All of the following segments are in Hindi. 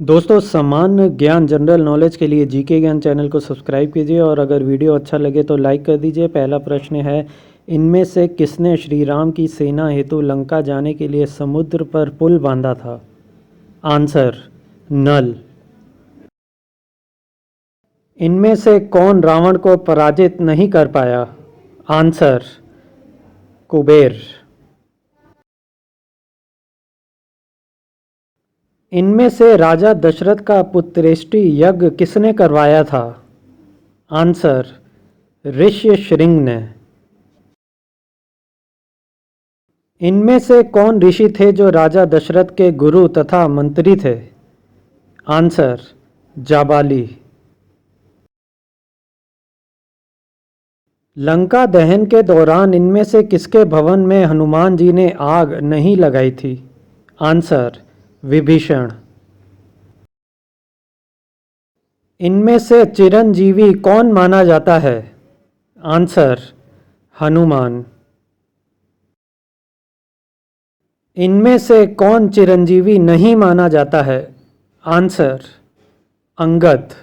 दोस्तों सामान्य ज्ञान जनरल नॉलेज के लिए जीके ज्ञान चैनल को सब्सक्राइब कीजिए और अगर वीडियो अच्छा लगे तो लाइक कर दीजिए। पहला प्रश्न है, इनमें से किसने श्री राम की सेना हेतु लंका जाने के लिए समुद्र पर पुल बांधा था? आंसर, नल। इनमें से कौन रावण को पराजित नहीं कर पाया? आंसर, कुबेर। इनमें से राजा दशरथ का पुत्रेष्टि यज्ञ किसने करवाया था? आंसर, ऋष्यशृंग ने। इनमें से कौन ऋषि थे जो राजा दशरथ के गुरु तथा मंत्री थे? आंसर, जाबाली। लंका दहन के दौरान इनमें से किसके भवन में हनुमान जी ने आग नहीं लगाई थी? आंसर, विभीषण। इनमें से चिरंजीवी कौन माना जाता है? आंसर, हनुमान। इनमें से कौन चिरंजीवी नहीं माना जाता है? आंसर, अंगद।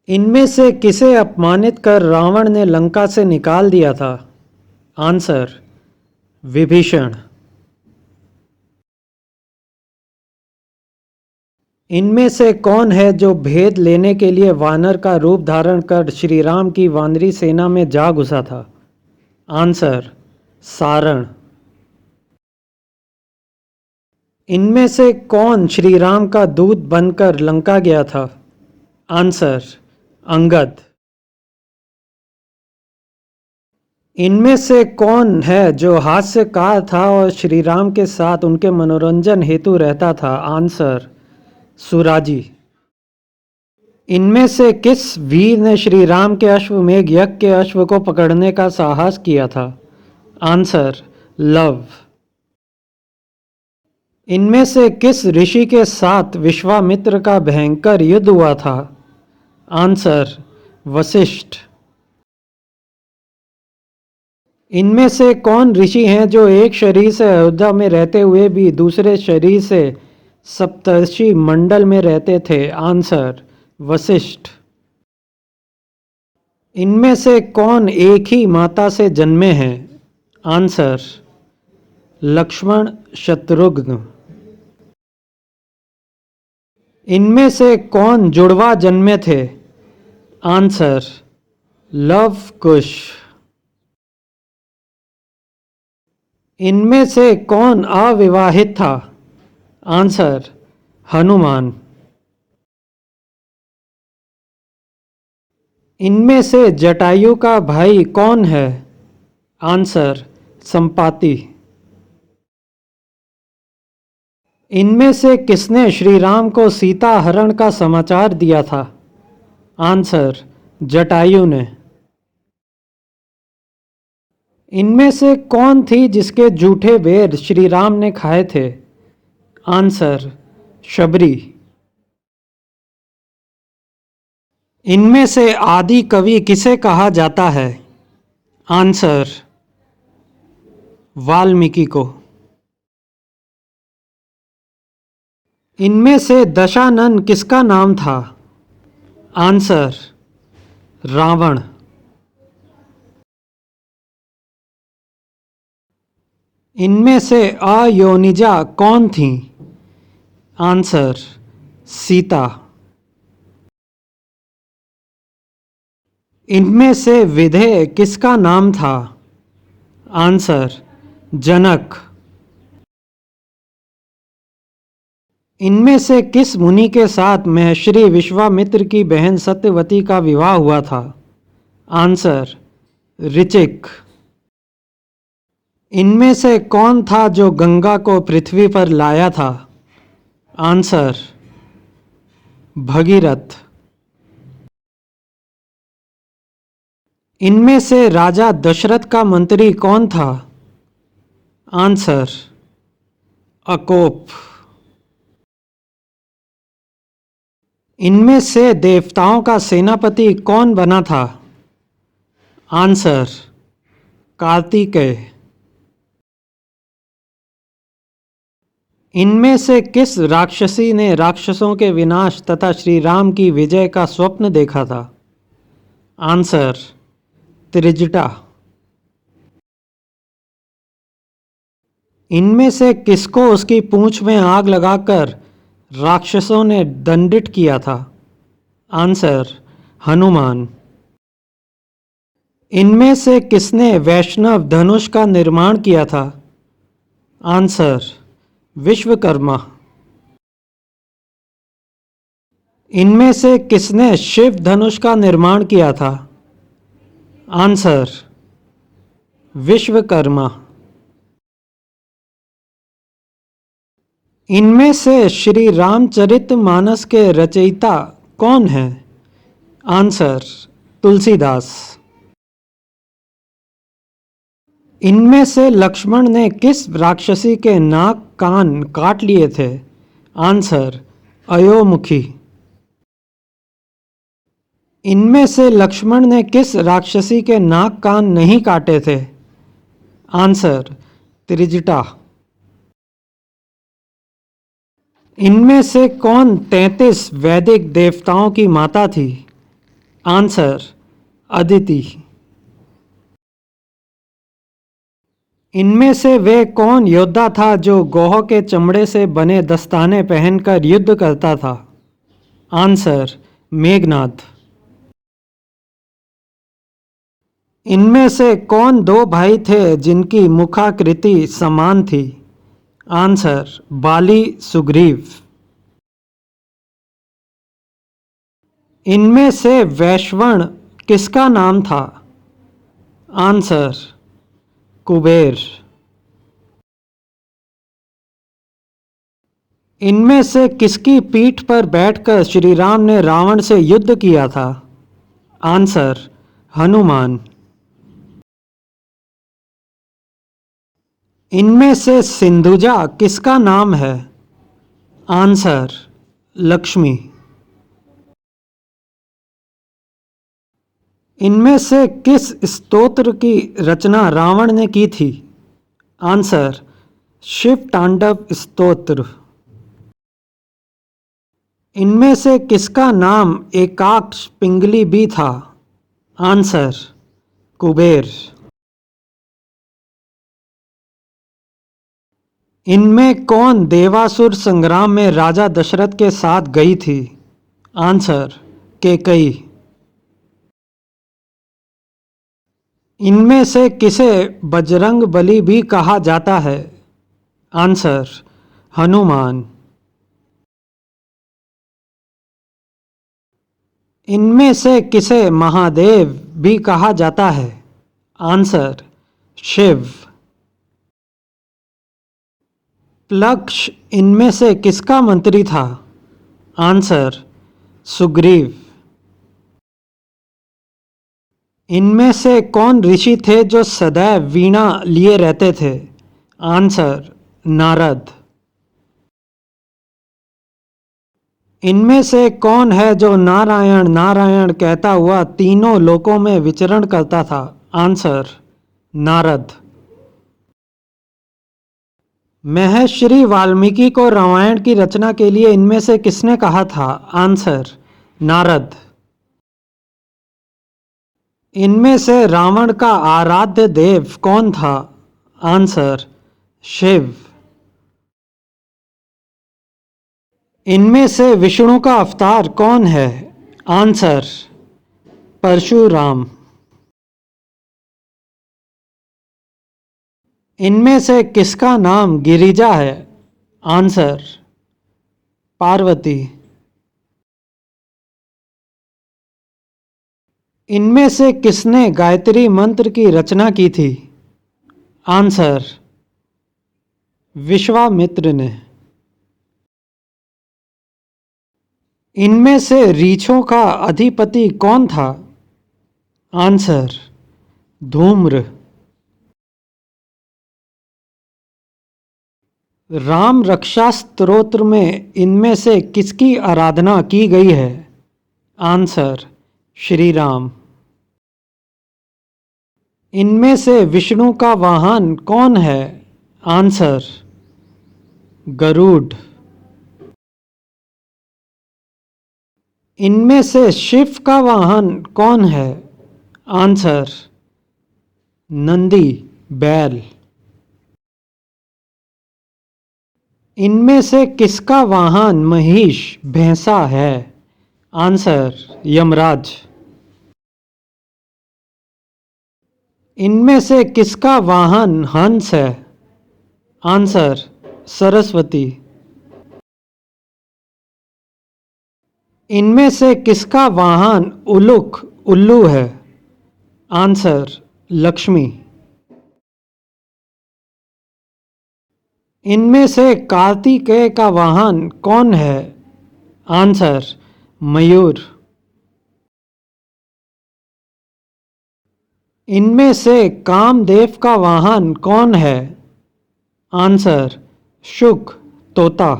इनमें से किसे अपमानित कर रावण ने लंका से निकाल दिया था? आंसर, विभीषण। इनमें से कौन है जो भेद लेने के लिए वानर का रूप धारण कर श्री राम की वानरी सेना में जा घुसा था? आंसर, सारण। इनमें से कौन श्री राम का दूत बनकर लंका गया था? आंसर, अंगद। इनमें से कौन है जो हास्यकार था और श्री राम के साथ उनके मनोरंजन हेतु रहता था? आंसर, सुराजी। इनमें से किस वीर ने श्री राम के अश्वमेध यज्ञ के अश्व को पकड़ने का साहस किया था? Answer, love. इनमें से किस ऋषि के साथ विश्वामित्र का भयंकर युद्ध हुआ था? आंसर, वशिष्ठ। इनमें से कौन ऋषि हैं जो एक शरीर से अयोध्या में रहते हुए भी दूसरे शरीर से सप्तर्षि मंडल में रहते थे? आंसर, वशिष्ठ। इनमें से कौन एक ही माता से जन्मे हैं? आंसर, लक्ष्मण शत्रुघ्न। इनमें से कौन जुड़वा जन्मे थे? आंसर, लव कुश। इनमें से कौन अविवाहित था? आंसर, हनुमान। इनमें से जटायु का भाई कौन है? आंसर, संपाति। इनमें से किसने श्री राम को सीता हरण का समाचार दिया था? आंसर, जटायु ने। इनमें से कौन थी जिसके जूठे बेर श्री राम ने खाए थे? आंसर, शबरी। इनमें से आदि कवि किसे कहा जाता है? आंसर, वाल्मीकि को। इनमें से दशानन किसका नाम था? आंसर, रावण। इनमें से अयोनिजा कौन थी? आंसर, सीता। इनमें से विधेय किसका नाम था? आंसर, जनक। इनमें से किस मुनि के साथ महर्षि विश्वामित्र की बहन सत्यवती का विवाह हुआ था? आंसर, ऋचिक। इनमें से कौन था जो गंगा को पृथ्वी पर लाया था? आंसर, भगीरथ। इनमें से राजा दशरथ का मंत्री कौन था? आंसर, अकोप। इनमें से देवताओं का सेनापति कौन बना था? आंसर, कार्तिकेय। इनमें से किस राक्षसी ने राक्षसों के विनाश तथा श्री राम की विजय का स्वप्न देखा था? आंसर, त्रिजटा। इनमें से किसको उसकी पूंछ में आग लगाकर राक्षसों ने दंडित किया था? आंसर, हनुमान। इनमें से किसने वैष्णव धनुष का निर्माण किया था? आंसर, विश्वकर्मा। इनमें से किसने शिव धनुष का निर्माण किया था? आंसर, विश्वकर्मा। इनमें से श्री रामचरितमानस के रचयिता कौन है? आंसर, तुलसीदास। इनमें से लक्ष्मण ने किस राक्षसी के नाक कान काट लिए थे? आंसर, अयोमुखी। इनमें से लक्ष्मण ने किस राक्षसी के नाक कान नहीं काटे थे? आंसर, त्रिजटा। इनमें से कौन 33 वैदिक देवताओं की माता थी? आंसर, अदिति। इनमें से वे कौन योद्धा था जो गौह के चमड़े से बने दस्ताने पहनकर युद्ध करता था? आंसर, मेघनाद। इनमें से कौन दो भाई थे जिनकी मुखाकृति समान थी? आंसर, बाली सुग्रीव। इनमें से वैश्वण किसका नाम था? आंसर, कुबेर। इनमें से किसकी पीठ पर बैठकर श्री राम ने रावण से युद्ध किया था? आंसर, हनुमान। इनमें से सिंधुजा किसका नाम है? आंसर, लक्ष्मी। इनमें से किस स्तोत्र की रचना रावण ने की थी? आंसर, शिव तांडव स्तोत्र। इनमें से किसका नाम एकाक्ष पिंगली भी था? आंसर, कुबेर। इनमें कौन देवासुर संग्राम में राजा दशरथ के साथ गई थी? आंसर, कैकेयी। इनमें से किसे बजरंग बली भी कहा जाता है? आंसर, हनुमान। इनमें से किसे महादेव भी कहा जाता है? आंसर, शिव। प्लक्ष इनमें से किसका मंत्री था? आंसर, सुग्रीव। इनमें से कौन ऋषि थे जो सदैव वीणा लिए रहते थे? आंसर, नारद। इनमें से कौन है जो नारायण नारायण कहता हुआ तीनों लोकों में विचरण करता था? आंसर, नारद। महर्षि वाल्मीकि को रामायण की रचना के लिए इनमें से किसने कहा था? आंसर, नारद। इनमें से रावण का आराध्य देव कौन था? आंसर, शिव। इनमें से विष्णु का अवतार कौन है? आंसर, परशुराम। इनमें से किसका नाम गिरिजा है? आंसर, पार्वती। इनमें से किसने गायत्री मंत्र की रचना की थी? आंसर, विश्वामित्र ने। इनमें से रीछों का अधिपति कौन था? आंसर, धूम्र। राम रक्षा स्तोत्र में इनमें से किसकी आराधना की गई है? आंसर, श्री राम। इनमें से विष्णु का वाहन कौन है? आंसर, गरुड़। इनमें से शिव का वाहन कौन है? आंसर नंदी, बैल। इनमें से किसका वाहन महिष, भैंसा है? आंसर यमराज। इनमें से किसका वाहन हंस है? आंसर सरस्वती। इनमें से किसका वाहन उलुक, उल्लू है? आंसर लक्ष्मी। इनमें से कार्तिकेय का वाहन कौन है? आंसर मयूर। इनमें से कामदेव का वाहन कौन है? आंसर शुक, तोता।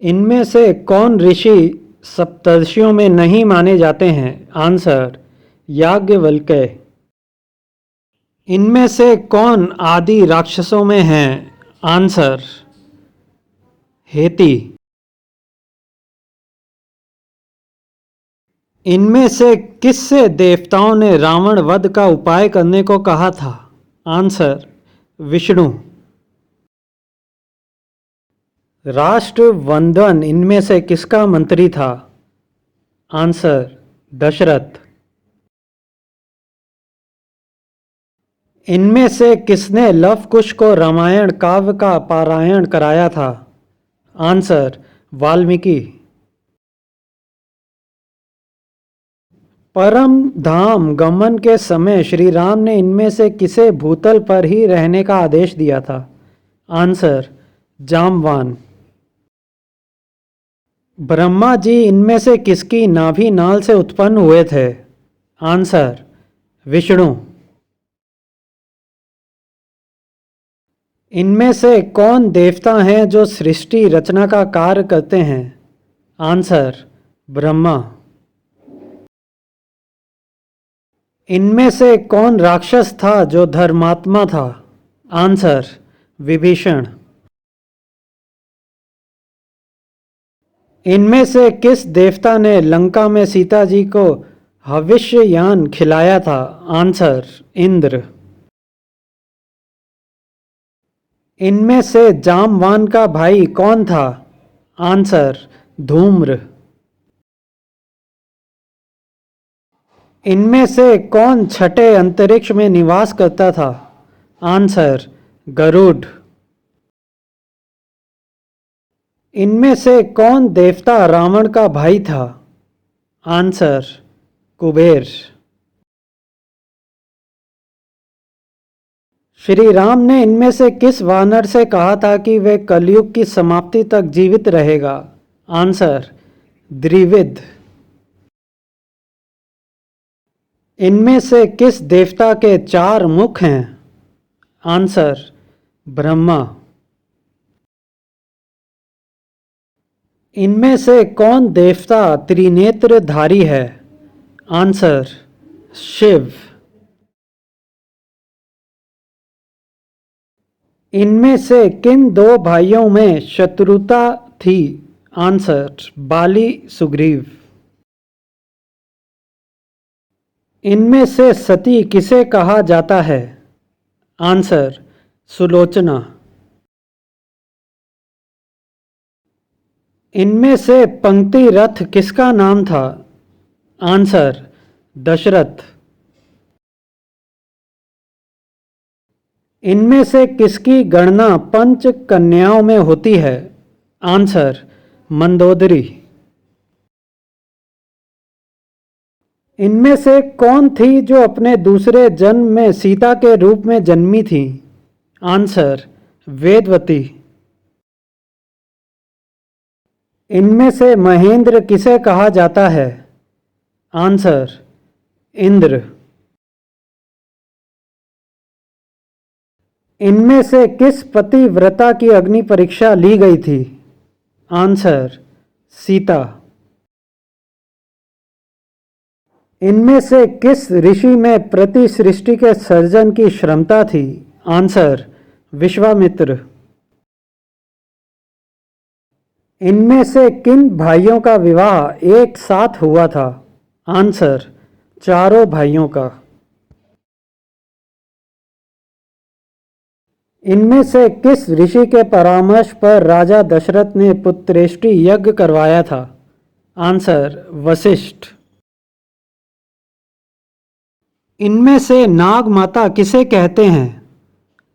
इनमें से कौन ऋषि सप्तर्षियों में नहीं माने जाते हैं? आंसर याज्ञवल्क्य। इनमें से कौन आदि राक्षसों में हैं? Answer Haiti. इनमें से किससे देवताओं ने रावण वध का उपाय करने को कहा था? आंसर विष्णु। राष्ट्रवंदन इनमें से किसका मंत्री था? आंसर दशरथ। इनमें से किसने लव कुश को रामायण काव्य का पारायण कराया था? आंसर वाल्मीकि। परम धाम गमन के समय श्री राम ने इनमें से किसे भूतल पर ही रहने का आदेश दिया था? आंसर जामवान। ब्रह्मा जी इनमें से किसकी नाभि नाल से उत्पन्न हुए थे? आंसर विष्णु। इनमें से कौन देवता हैं जो सृष्टि रचना का कार्य करते हैं? आंसर ब्रह्मा। इनमें से कौन राक्षस था जो धर्मात्मा था? आंसर विभीषण। इनमें से किस देवता ने लंका में सीता जी को हविष्ययान खिलाया था? आंसर इंद्र। इनमें से जामवान का भाई कौन था? आंसर धूम्र। इनमें से कौन छठे अंतरिक्ष में निवास करता था? आंसर गरुड़। इनमें से कौन देवता रावण का भाई था? आंसर कुबेर। श्री राम ने इनमें से किस वानर से कहा था कि वे कलयुग की समाप्ति तक जीवित रहेगा? आंसर द्विविद। इनमें से किस देवता के 4 मुख हैं? आंसर ब्रह्मा। इनमें से कौन देवता त्रिनेत्रधारी है? आंसर शिव। इनमें से किन 2 भाइयों में शत्रुता थी? आंसर बाली, सुग्रीव। इनमें से सती किसे कहा जाता है? आंसर सुलोचना। इनमें से पंक्ति रथ किसका नाम था? आंसर दशरथ। इनमें से किसकी गणना 5 कन्याओं में होती है? आंसर मंदोदरी। इनमें से कौन थी जो अपने दूसरे जन्म में सीता के रूप में जन्मी थी? आंसर वेदवती। इनमें से महेंद्र किसे कहा जाता है? आंसर इंद्र। इनमें से किस पतिव्रता की अग्नि परीक्षा ली गई थी? आंसर सीता। इनमें से किस ऋषि में प्रति सृष्टि के सर्जन की क्षमता थी? आंसर विश्वामित्र। इनमें से किन भाइयों का विवाह एक साथ हुआ था? आंसर, चारों भाइयों का। इनमें से किस ऋषि के परामर्श पर राजा दशरथ ने पुत्रेष्टि यज्ञ करवाया था? आंसर, वशिष्ठ। इनमें से नाग माता किसे कहते हैं?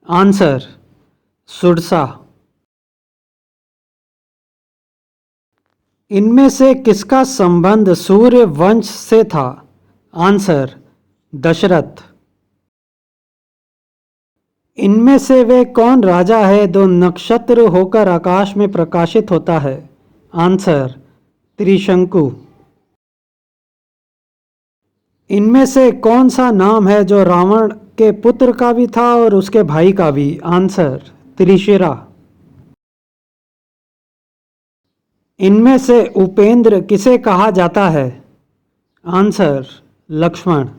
आंसर, सुरसा। इनमें से किसका संबंध सूर्य वंश से था? आंसर, दशरथ। इनमें से वे कौन राजा है जो नक्षत्र होकर आकाश में प्रकाशित होता है? आंसर, त्रिशंकु। इनमें से कौन सा नाम है जो रावण के पुत्र का भी था और उसके भाई का भी? आंसर, त्रिशिरा। इनमें से उपेंद्र किसे कहा जाता है? आंसर, लक्ष्मण।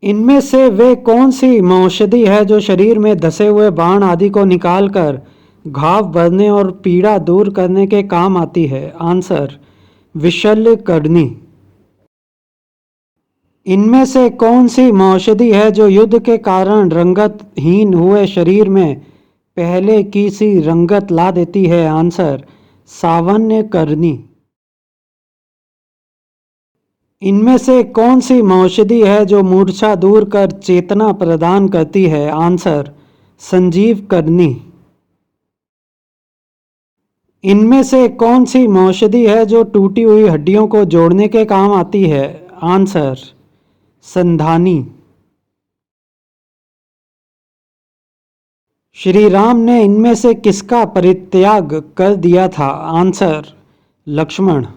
इनमें से वे कौन सी औषधि है जो शरीर में धसे हुए बाण आदि को निकालकर घाव भरने और पीड़ा दूर करने के काम आती है? आंसर, विशल्य करनी। इनमें से कौन सी औषधि है जो युद्ध के कारण रंगतहीन हुए शरीर में पहले की सी रंगत ला देती है? आंसर, सावन्य करनी। इनमें से कौन सी औषधि है जो मूर्छा दूर कर चेतना प्रदान करती है? आंसर, संजीव करनी। इनमें से कौन सी औषधि है जो टूटी हुई हड्डियों को जोड़ने के काम आती है? आंसर, संधानी। श्री राम ने इनमें से किसका परित्याग कर दिया था? आंसर, लक्ष्मण।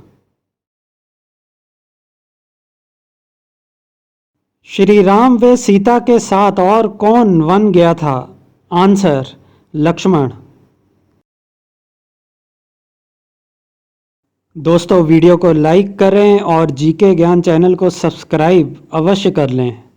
श्री राम व सीता के साथ और कौन वन गया था? आंसर, लक्ष्मण। दोस्तों, वीडियो को लाइक करें और जीके ज्ञान चैनल को सब्सक्राइब अवश्य कर लें।